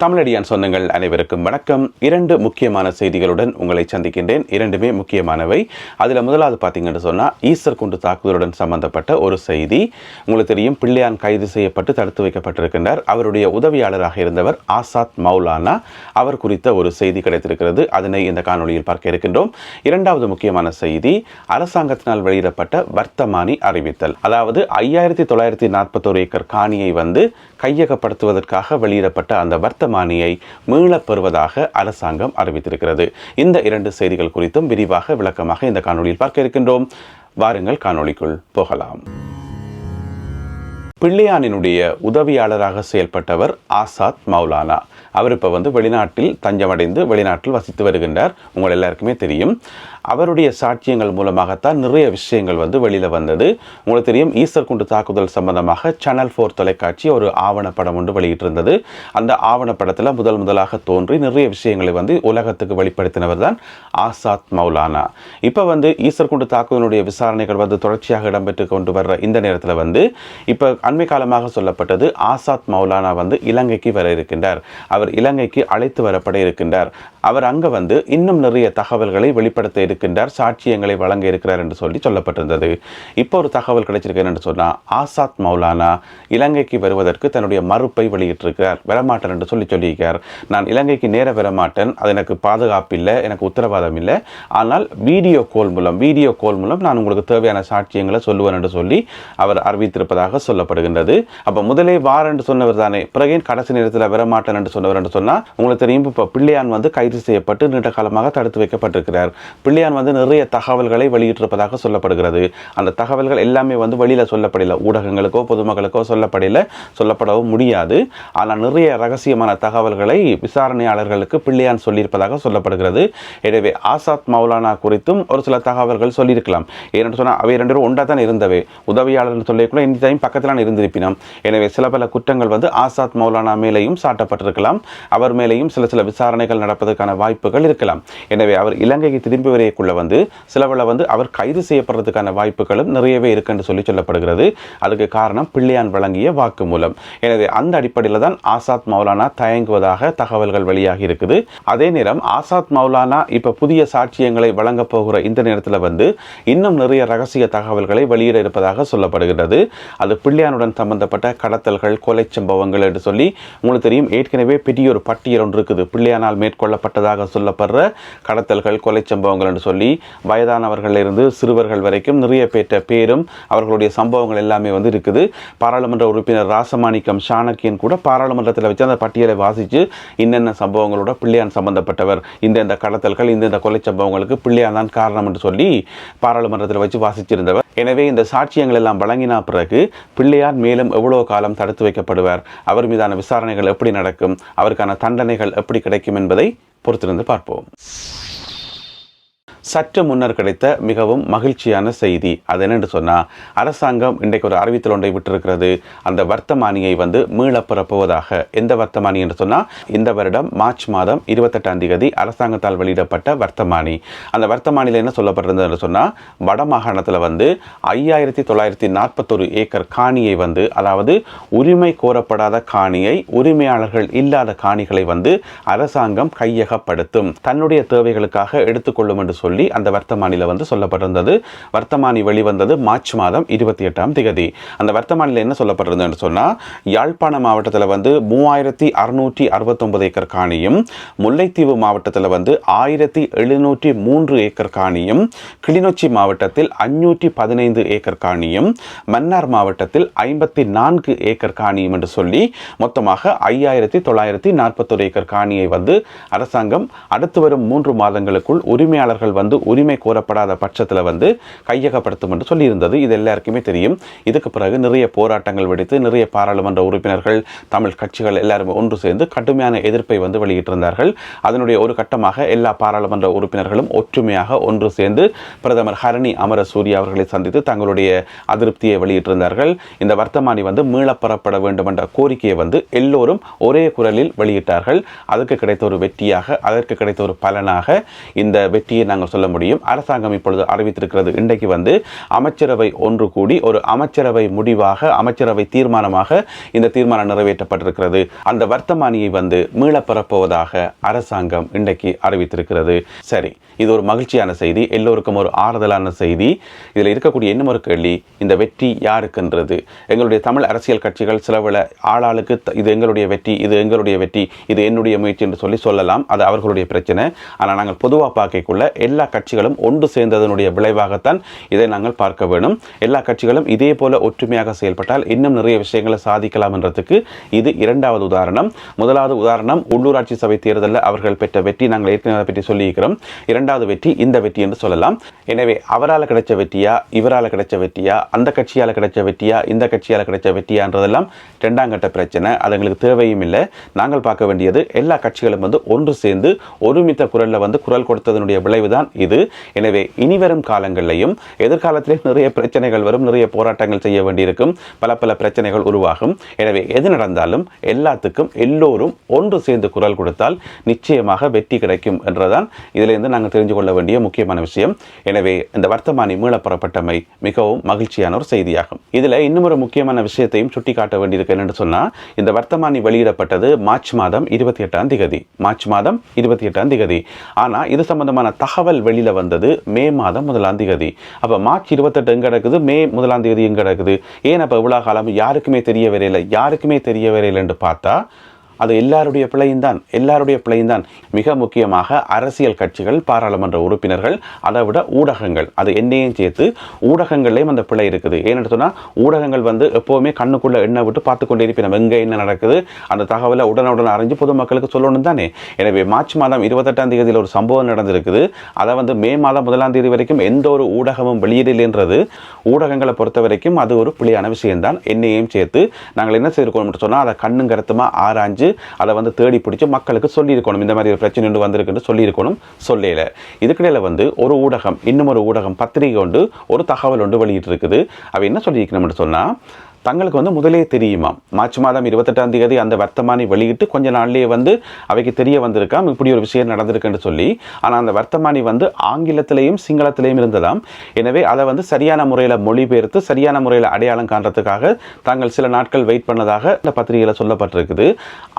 தமிழடியான் சொந்தங்கள் அனைவருக்கும் வணக்கம். இரண்டு முக்கியமான செய்திகளுடன் உங்களை சந்திக்கின்றேன். இரண்டுமே முக்கியமானவை. அதில் முதலாவது பார்த்தீங்கன்னு சொன்னால் ஈஸ்டர் குண்டு தாக்குதலுடன் சம்பந்தப்பட்ட ஒரு செய்தி. உங்களுக்கு தெரியும், பிள்ளையான் கைது செய்யப்பட்டு தடுத்து வைக்கப்பட்டிருக்கின்றார். அவருடைய உதவியாளராக இருந்தவர் ஆசாத் மௌலானா. அவர் குறித்த ஒரு செய்தி கிடைத்திருக்கிறது. அதனை இந்த காணொலியில் பார்க்க இருக்கின்றோம். இரண்டாவது முக்கியமான செய்தி, அரசாங்கத்தினால் வெளியிடப்பட்ட வர்த்தமானி அறிவித்தல். அதாவது 5941 ஏக்கர் காணியை கையகப்படுத்துவதற்காக வெளியிடப்பட்ட அந்த வர்த்தமானியை மீளப் பெறுவதாக அரசாங்கம் அறிவித்திருக்கிறது. இந்த இரண்டு செய்திகள் குறித்தும் விரிவாக விளக்கமாக இந்த காணொலியில் பார்க்க இருக்கின்றோம். வாருங்கள் காணொலிக்குள் போகலாம். பிள்ளையானினுடைய உதவியாளராக செயல்பட்டவர் ஆசாத் மௌலானா. அவர் இப்போ வெளிநாட்டில் தஞ்சமடைந்து வெளிநாட்டில் வசித்து வருகின்றார். உங்கள் எல்லாருக்குமே தெரியும். அவருடைய சாட்சியங்கள் மூலமாகத்தான் நிறைய விஷயங்கள் வெளியில் வந்தது. உங்களுக்கு தெரியும், ஈஸ்டர் குண்டு தாக்குதல் சம்பந்தமாக சேனல் 4 தொலைக்காட்சி ஒரு ஆவணப்படம் ஒன்று வெளியிட்டிருந்தது. அந்த ஆவணப்படத்தில் முதலாக தோன்றி நிறைய விஷயங்களை உலகத்துக்கு வெளிப்படுத்தினவர் தான் ஆசாத் மௌலானா. இப்போ ஈஸ்டர் குண்டு தாக்குதலுடைய விசாரணைகள் தொடர்ச்சியாக இடம்பெற்று கொண்டு வர்ற இந்த நேரத்தில் இப்போ அண்மை காலமாக சொல்லப்பட்டது, ஆசாத் மௌலானா இலங்கைக்கு வர இருக்கின்றார். அவர் இலங்கைக்கு அழைத்து வரப்பட இருக்கின்றார். அவர் அங்கே இன்னும் நிறைய தகவல்களை வெளிப்படுத்த இருக்கின்றார், சாட்சியங்களை வழங்க இருக்கிறார் என்று சொல்லப்பட்டிருந்தது. இப்போ ஒரு தகவல் கிடைச்சிருக்கிறது என்று சொன்னால், ஆசாத் மௌலானா இலங்கைக்கு வருவதற்கு தன்னுடைய மறுப்பை வெளியிட்டிருக்கிறார். வரமாட்டேன் என்று சொல்லியிருக்கிறார். நான் இலங்கைக்கு நேர வரமாட்டேன், அது எனக்கு பாதுகாப்பு இல்லை, எனக்கு உத்தரவாதம் இல்லை. ஆனால் வீடியோ கோல் மூலம் நான் உங்களுக்கு தேவையான சாட்சியங்களை சொல்லுவேன் என்று சொல்லி அவர் அறிவித்திருப்பதாக சொல்லப்படுகின்றது. அப்போ முதலே வார் என்று சொன்னவர் தானே, பிறகு கடைசி நேரத்தில் வரமாட்டேன் என்று சொன்னவர் என்று சொன்னால், உங்களுக்கு தெரியும், இப்போ பிள்ளையான் கைது செய்யப்பட்டு நீண்ட காலமாக தடுத்து வைக்கப்பட்டிருக்கிறார். பிள்ளையான் நிறைய தகவல்களை வெளியிட்டிருப்பதாக சொல்லப்படுகிறது. அந்த தகவல்கள் எல்லாமே வெளியில சொல்லப்படல, ஊடகங்களுக்கோ பொதுமக்களுக்கோ சொல்லப்படவும் முடியாது. ஆனால் நிறைய ரகசியமான தகவல்களை விசாரணையாளர்களுக்கு பிள்ளையான் சொல்லியிருப்பதாக சொல்லப்படுகிறது. எனவே ஆசாத் மௌலானா குறித்தும் ஒரு சில தகவல்கள் சொல்லியிருக்கலாம். ஏன்னு சொன்னால் அவை ரெண்டு பேரும் ஒன்றா தான் இருந்தவை. உதவியாளர் சொல்லிக்கூட இந்த டைம் பக்கத்தில் இருந்திருப்பினோம். எனவே சில பல குற்றங்கள் ஆசாத் மௌலானா மேலேயும் சாட்டப்பட்டிருக்கலாம். அவர் மேலேயும் சில விசாரணைகள் நடப்பதற்கான வாய்ப்புகள் இருக்கலாம். எனவே அவர் இலங்கைக்கு திரும்பி வரையக்குள்ள சிலவள அவர் கைது செய்யப்படுறதுக்கான வாய்ப்புகளும் நிறையவே இருக்கு என்று சொல்லப்படுகிறது. அதுக்கு காரணம் பிள்ளையான் வழங்கிய வாக்குமூலம். எனவே அந்த அடிப்படையில் தான் ஆசாத் மௌலானா தயங்குவதாக தகவல்கள் வெளியாகி இருக்குது. அதே நேரம் ஆசாத் மௌலானா இப்ப புதிய சாட்சியங்களை வழங்க போகிற இந்த நேரத்தில் இன்னும் நிறைய ரகசிய தகவல்களை வெளியிட இருப்பதாக சொல்லப்படுகிறது. அது பிள்ளையானுடன் சம்பந்தப்பட்ட கடத்தல்கள், கொலை சம்பவங்கள் என்று சொல்லி உங்களுக்கு தெரியும், ஏற்கனவே பெரிய ஒரு பட்டியல் ஒன்று இருக்குது. பிள்ளையானால் மேற்கொள்ளப்பட்டதாக சொல்லப்படுற கடத்தல்கள், கொலை சம்பவங்கள் என்று சொல்லி வயதானவர்களிலிருந்து சிறுவர்கள் வரைக்கும் நிறைய பேரும் அவர்களுடைய சம்பவங்கள் எல்லாமே இருக்குது. பாராளுமன்ற உறுப்பினர் ராசமாணிக்கம் சாணக்கியன் கூட பாராளுமன்றத்தில் வச்சு அந்த பட்டியலை வாசித்து இன்னென்ன சம்பவங்களோட பிள்ளையான் சம்பந்தப்பட்டவர், இந்த கடத்தல்கள், இந்த கொலை சம்பவங்களுக்கு பிள்ளையான் தான் காரணம் என்று சொல்லி பாராளுமன்றத்தில் வச்சு வாசிச்சிருந்தவர். எனவே இந்த சாட்சியங்கள் எல்லாம் வழங்கின பிறகு பிள்ளையார் மேலும் எவ்வளவு காலம் தடுத்து வைக்கப்படுவார், அவர் மீதான விசாரணைகள் எப்படி நடக்கும், அவருக்கான தண்டனைகள் எப்படி கிடைக்கும் என்பதை பொறுத்திருந்து பார்ப்போம். சற்று முன்னர் கிடைத்த மிகவும் மகிழ்ச்சியான செய்தி. அது என்னென்று சொன்னால், அரசாங்கம் இன்றைக்கு ஒரு அறிவித்தல் ஒன்றை விட்டிருக்கிறது. அந்த வர்த்தமானியை மீளப் பெறப்போவதாக. எந்த வர்த்தமானி என்று சொன்னால், இந்த வருடம் மார்ச் மாதம் 28ஆம் தேதி அரசாங்கத்தால் வெளியிடப்பட்ட வர்த்தமானி. அந்த வர்த்தமானியில் என்ன சொல்லப்பட்டிருந்தது என்று சொன்னால், வடமாகாணத்தில் 5941 ஏக்கர் காணியை அதாவது உரிமை கோரப்படாத காணியை, உரிமையாளர்கள் இல்லாத காணிகளை அரசாங்கம் கையகப்படுத்தும், தன்னுடைய தேவைகளுக்காக எடுத்துக்கொள்ளும் என்று சொல்லி அந்த வர்த்தமானியில் சொல்லப்பட்டிருந்தது. வர்த்தமானி வெளிவந்தது மார்ச் மாதம் 28ஆம் தேதி. அந்த வர்த்தமானியில் என்ன சொல்லப்பட்டிருந்தது என்று சொன்னால், யாழ்ப்பாண மாவட்டத்தில் 3669 ஏக்கர் காணியும், முல்லைத்தீவு மாவட்டத்தில் 1703 ஏக்கர் காணியும், கிளிநொச்சி மாவட்டத்தில் 515 ஏக்கர் காணியும், மன்னார் மாவட்டத்தில் 54 ஏக்கர் காணியும் என்று சொல்லி மொத்தமாக 5941 ஏக்கர் காணியை அரசாங்கம் அடுத்து வரும் 3 மாதங்களுக்குள் உரிமையாளர்கள் உரிமை கோரப்படாத பட்சத்தில் கையகப்படுத்தும் என்று சொல்லியிருந்தது. இது எல்லாருக்குமே தெரியும். இதுக்கு பிறகு நிறைய போராட்டங்கள் வெடித்து நிறைய பாராளுமன்ற உறுப்பினர்கள், தமிழ் கட்சிகள் எல்லாரும் ஒன்று சேர்ந்து கடுமையான எதிர்ப்பை வெளியிட்டிருந்தார்கள். அதனுடைய ஒரு கட்டமாக எல்லா பாராளுமன்ற உறுப்பினர்களும் ஒற்றுமையாக ஒன்று சேர்ந்து பிரதமர் ஹரணி அமரசூரிய அவர்களை சந்தித்து தங்களுடைய அதிருப்தியை வெளியிட்டிருந்தார்கள். இந்த வர்த்தமானி மீளப்பெறப்பட வேண்டும் என்ற கோரிக்கையை எல்லோரும் ஒரே குரலில் வெளியிட்டார்கள். அதற்கு கிடைத்த ஒரு வெற்றியாக, அதற்கு கிடைத்த ஒரு பலனாக இந்த வெற்றியை நாங்கள் நாங்கள் சொல்ல முடியும். அரசாங்கம் இப்பொழுது அறிவித்திருக்கிறது. இன்றைக்கு வந்து அமைச்சரவை ஒன்று கூடி ஒரு அமைச்சரவை முடிவாக, அமைச்சரவை தீர்மானமாக இந்த தீர்மானம் நிறைவேற்றப்பட்டிருக்கிறது. அந்த வர்த்தமானியை வந்து மீளப்பெறப்போவதாக அரசாங்கம் இன்றைக்கு அறிவித்திருக்கிறது. சரி, இது ஒரு மகிழ்ச்சியான செய்தி, எல்லோருக்கும் ஒரு ஆறுதலான செய்தி. இதில் இருக்கக்கூடிய இன்னும் ஒரு கேள்வி, இந்த வெற்றி யாருக்குன்றது? எங்களுடைய தமிழ் அரசியல் கட்சிகள் சிலவில ஆளாளுக்கு இது எங்களுடைய வெற்றி, இது எங்களுடைய வெற்றி, இது என்னுடைய முயற்சி என்று சொல்லலாம். அது அவர்களுடைய பிரச்சனை. ஆனால் நாங்கள் பொதுவாக பார்க்கக்குள்ள எல்லா கட்சிகளும் ஒன்று சேர்ந்ததனுடைய விளைவாகத்தான் இதை நாங்கள் பார்க்க வேண்டும். எல்லா கட்சிகளும் இதே போல ஒற்றுமையாக செயல்பட்டால் இன்னும் நிறைய விஷயங்களை சாதிக்கலாம் என்றதுக்கு இது இரண்டாவது உதாரணம். முதலாவது உதாரணம் உள்ளூராட்சி சபை தேர்தலில் அவர்கள் பெற்ற வெற்றி. நாங்கள் ஏற்கனவே பற்றி சொல்லியிருக்கிறோம். இரண்டாவது வெற்றி இந்த வெற்றி என்று சொல்லலாம். எனவே அவரால் கிடைச்ச வெற்றியா, இவரால் கிடைச்ச வெற்றியா, அந்த கட்சியால் கிடைச்ச வெற்றியா, இந்த கட்சியால் கிடைச்ச வெற்றியான்றதெல்லாம் இரண்டாம் கட்ட பிரச்சனை. அது எங்களுக்கு தேவையும் இல்லை. நாங்கள் பார்க்க வேண்டியது எல்லா கட்சிகளும் வந்து ஒன்று சேர்ந்து ஒருமித்த குரலில் வந்து குரல் கொடுத்ததனுடைய விளைவுதான் இது. எனவே இனிவரும் காலங்களிலையும் எதிர்காலத்திலே நிறைய பிரச்சனைகள் வரும், நிறைய போராட்டங்கள் செய்ய வேண்டியிருக்கும், பல பல பிரச்சனைகள் உருவாகும். எனவே எது நடந்தாலும் எல்லாத்துக்கும் எல்லோரும் ஒன்று சேர்ந்து குரல் கொடுத்தால் நிச்சயமாக வெற்றி கிடைக்கும் என்றதான் இதிலிருந்து நாங்கள் தெரிஞ்சு கொள்ள வேண்டிய முக்கியமான விஷயம். எனவே இந்த வர்த்தமானி மீளப்பெறப்பட்டமை மிகவும் மகிழ்ச்சியான ஒரு செய்தியாகும். இதில் இன்னும் ஒரு முக்கியமான விஷயத்தையும் சுட்டி காட்ட வேண்டியிருக்கு. என்னென்னு சொன்னால், இந்த வர்த்தமானி வெளியிடப்பட்டது மார்ச் மாதம் 28ஆம் தேதி. மார்ச் மாதம் 28ஆம் தேதி. ஆனால் இது சம்பந்தமான தகவல் வெளியில் வந்தது மே மாதம் 1ஆம் தேதி. அப்போ மார்ச் 28 எங்கே நடக்குது, மே 1ஆம் தேதி எங்கே நடக்குது? ஏன் அப்போ இவ்வளோ காலம் யாருக்குமே தெரிய வரையில்லை என்று பார்த்தா அது எல்லாருடைய பிழையும் தான். மிக முக்கியமாக அரசியல் கட்சிகள், பாராளுமன்ற உறுப்பினர்கள், அதை விட ஊடகங்கள், அது என்னையும் சேர்த்து ஊடகங்கள்லேயும் அந்த பிழை இருக்குது. ஏன்னு சொன்னால் ஊடகங்கள் வந்து எப்போவுமே கண்ணுக்குள்ளே எண்ணெய் விட்டு பார்த்து கொண்டே இருப்பினோம். எங்கே என்ன நடக்குது அந்த தகவலை உடனுடன் அறிஞ்சு பொதுமக்களுக்கு சொல்லணும் தானே. எனவே மார்ச் மாதம் 28ஆம் தேதியில் ஒரு சம்பவம் நடந்திருக்குது. அதை வந்து மே மாதம் 1ஆம் தேதி வரைக்கும் எந்த ஒரு ஊடகமும் வெளியிடலைன்றது ஊடகங்களை பொறுத்த வரைக்கும் அது ஒரு பிழையான விஷயம்தான். என்னையும் சேர்த்து நாங்கள் என்ன செய்திருக்கோம் சொன்னால், அதை கண்ணும் கருத்துமாக ஆராய்ஞ்சு அதை வந்து தேடி பிடிச்சி மக்களுக்கு சொல்லியிருக்கணும். இந்த மாதிரி ஒரு பிரச்சனை ஒன்று வந்திருக்குன்னு சொல்லியிருக்கணும். சொல்லல. இதுக்கிடையில் வந்து ஒரு ஊடகம், இன்னும் ஒரு ஊடகம், பத்திரிகை ஒன்று ஒரு தகவல் ஒன்று வெளியிட்டு இருக்குது. அவ என்ன சொல்லியிருக்கணும்னு சொன்னால், தங்களுக்கு வந்து முதலே தெரியுமா, மார்ச் மாதம் 28ஆம் தேதி அந்த வர்த்தமானி வெளியிட்டு கொஞ்ச நாள்லேயே வந்து அவைக்கு தெரிய வந்திருக்காம் இப்படி ஒரு விஷயம் நடந்திருக்குன்னு சொல்லி. ஆனால் அந்த வர்த்தமானி வந்து ஆங்கிலத்திலையும் சிங்களத்திலையும் இருந்ததாம். எனவே அதை வந்து சரியான முறையில் மொழிபெயர்த்து சரியான முறையில் அடையாளம் காண்றதுக்காக தாங்கள் சில நாட்கள் வெயிட் பண்ணதாக இந்த பத்திரிகையில் சொல்லப்பட்டிருக்குது.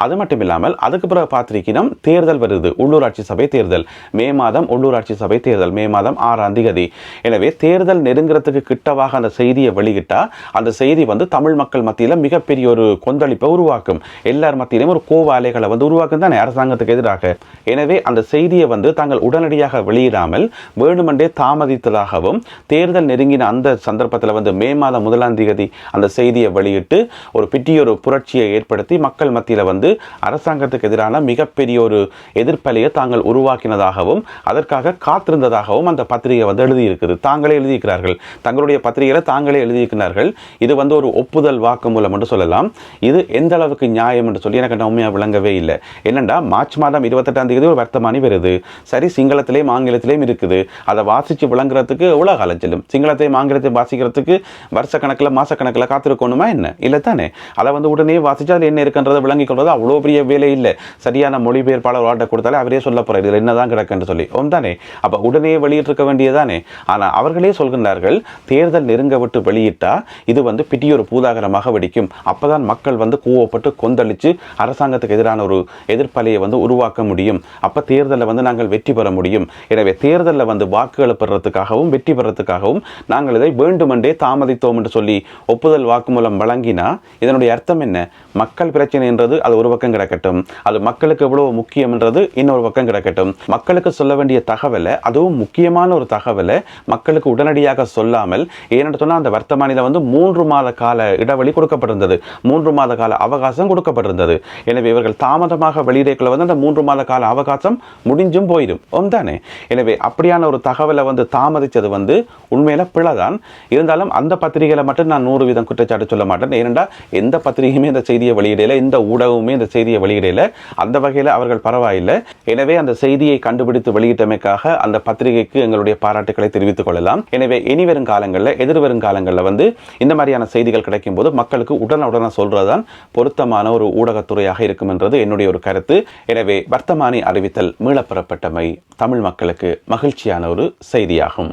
அது மட்டும் இல்லாமல் அதுக்கு பிறகு பார்த்திருக்கணும், தேர்தல் வருது, உள்ளூராட்சி சபை தேர்தல். மே மாதம் உள்ளூராட்சி சபை தேர்தல், மே மாதம் 6ஆம் தேதி. எனவே தேர்தல் நெருங்கிறதுக்கு கிட்டவாக அந்த செய்தியை வெளியிட்டா அந்த செய்தி வந்து தமிழ் மக்கள் மத்தியில் மிகப்பெரிய ஒரு கொந்தளிப்பை உருவாக்கும். எல்லார் மத்தியிலும் ஒரு கோவ அலைகளை வந்து உருவாக்கும் தானே அரசாங்கத்துக்கு எதிராக. எனவே அந்த செய்தியை வந்து தாங்கள் உடனடியாக வெளியிடாமல் வேணுமென்றே தாமதித்ததாகவும், தேர்தல் நெருங்கின அந்த சந்தர்ப்பத்தில் வந்து மே மாதம் 1ஆம் தேதி அந்த செய்தியை வெளியிட்டு ஒரு பெரிய புரட்சியை ஏற்படுத்தி மக்கள் மத்தியில் வந்து அரசாங்கத்துக்கு எதிரான மிகப்பெரிய ஒரு எதிர்ப்பலையை தாங்கள் உருவாக்கினதாகவும் அதற்காக காத்திருந்ததாகவும் அந்த பத்திரிகை வந்து எழுதியிருக்குது. தாங்களே எழுதியிருக்கிறார்கள், தங்களுடைய பத்திரிகையில் தாங்களே எழுதியிருக்கிறார்கள். இது வந்து ஒரு ஒப்புதல் வாக்குமூலம் என்று சொல்லலாம். இது எந்த அளவுக்கு நியாயம் என்று சொல்லி எனக்கு உண்மையாக விளங்கவே இல்லை. என்னென்னா, மார்ச் மாதம் 28ஆம் தேதி ஒரு வர்த்தமானி வருது. சரி, சிங்களத்திலேயும் ஆங்கிலத்திலேயும் இருக்குது. அதை வாசித்து விளங்குறதுக்கு எவ்வளோ காலம் செல்லும்? சிங்களத்தையும் ஆங்கிலத்தையும் வாசிக்கிறதுக்கு வருஷ கணக்கில் மாசக்கணக்கில் காத்திருக்கணுமா என்ன? இல்லை தானே. அதை வந்து உடனே வாசித்து அதில் என்ன இருக்குன்றதை விளங்கி கொள்வது அவ்வளோ பெரிய வேலை இல்லை. சரியான மொழிபெயர்ப்பாளர் வாட்ட கொடுத்தாலே அவரே சொல்ல போகிறார் இதில் என்னதான் கிடக்குன்னு சொல்லி. தானே. அப்போ உடனே வெளியிட்டிருக்க வேண்டியதானே. ஆனால் அவர்களே சொல்கின்றார்கள், தேர்தல் நெருங்க விட்டு வெளியிட்டா இது வந்து பெரிய ஒரு பூதாகரமாக வெடிக்கும். அப்பதான் மக்கள் வந்து கோவப்பட்டு கொந்தளிச்சு அரசாங்கத்துக்கு எதிரான ஒரு எதிர்ப்பலையை வந்து உருவாக்க முடியும். அப்ப தேர்தலில் வந்து நாங்கள் வெற்றி பெற முடியும். எனவே தேர்தலில் வந்து வாக்குகளை பெறறதுக்காகவும் வெற்றி பெறறதுக்காகவும் நாங்கள் இதை வேண்டுமென்றே தாமதித்தோம் என்று சொல்லி ஒப்புதல் வாக்குமூலம் வழங்கினா இதனுடைய அர்த்தம் என்ன? மக்கள் பிரச்சனை என்றது அது ஒரு பக்கம் கிடக்கட்டும், அது மக்களுக்கு எவ்வளவு முக்கியம் என்றது இன்னொரு பக்கம் கிடக்கட்டும். மக்களுக்கு சொல்ல வேண்டிய தகவலை, அதுவும் முக்கியமான ஒரு தகவலை மக்களுக்கு உடனடியாக சொல்லாமல், ஏன்னு சொன்னால் அந்த வர்த்தமானியில் வந்து 3 மாத கால இடைவெளி கொடுக்கப்பட்டிருந்தது, 3 மாத கால அவகாசம் கொடுக்கப்பட்டிருந்தது. எனவே இவர்கள் தாமதமாக வெளியிடக்குள்ள வந்து அந்த 3 மாத கால அவகாசம் முடிஞ்சும் போயிடும் தானே. எனவே அப்படியான ஒரு தகவலை வந்து தாமதித்தது வந்து உண்மையில பிழைதான். இருந்தாலும் அந்த பத்திரிகையில மட்டும் நான் 100% குற்றச்சாட்டு சொல்ல மாட்டேன். ஏனென்றால் எந்த பத்திரிகையுமே இந்த செய்தியை வெளியிடல, எந்த ஊடகமுமே இந்த செய்தியை வெளியிடல. அந்த வகையில் அவர்கள் பரவாயில்லை. எனவே அந்த செய்தியை கண்டுபிடித்து வெளியிட்டமைக்காக அந்த பத்திரிகைக்கு எங்களுடைய பாராட்டுக்களை தெரிவித்துக் கொள்ளலாம். எனவே இனி வரும் காலங்களில், எதிர்வரும் காலங்களில் வந்து இந்த மாதிரியான செய்திகள் கிடைக்கும் போது மக்களுக்கு உடனுடனே சொல்றதுதான் பொருத்தமான ஒரு ஊடகத்துறையாக இருக்கும் என்றது என்னுடைய ஒரு கருத்து. எனவே வர்த்தமானி அறிவித்தல் மீளப்பெறப்பட்டமை தமிழ் மக்களுக்கு மகிழ்ச்சியான ஒரு செய்தியாகும்.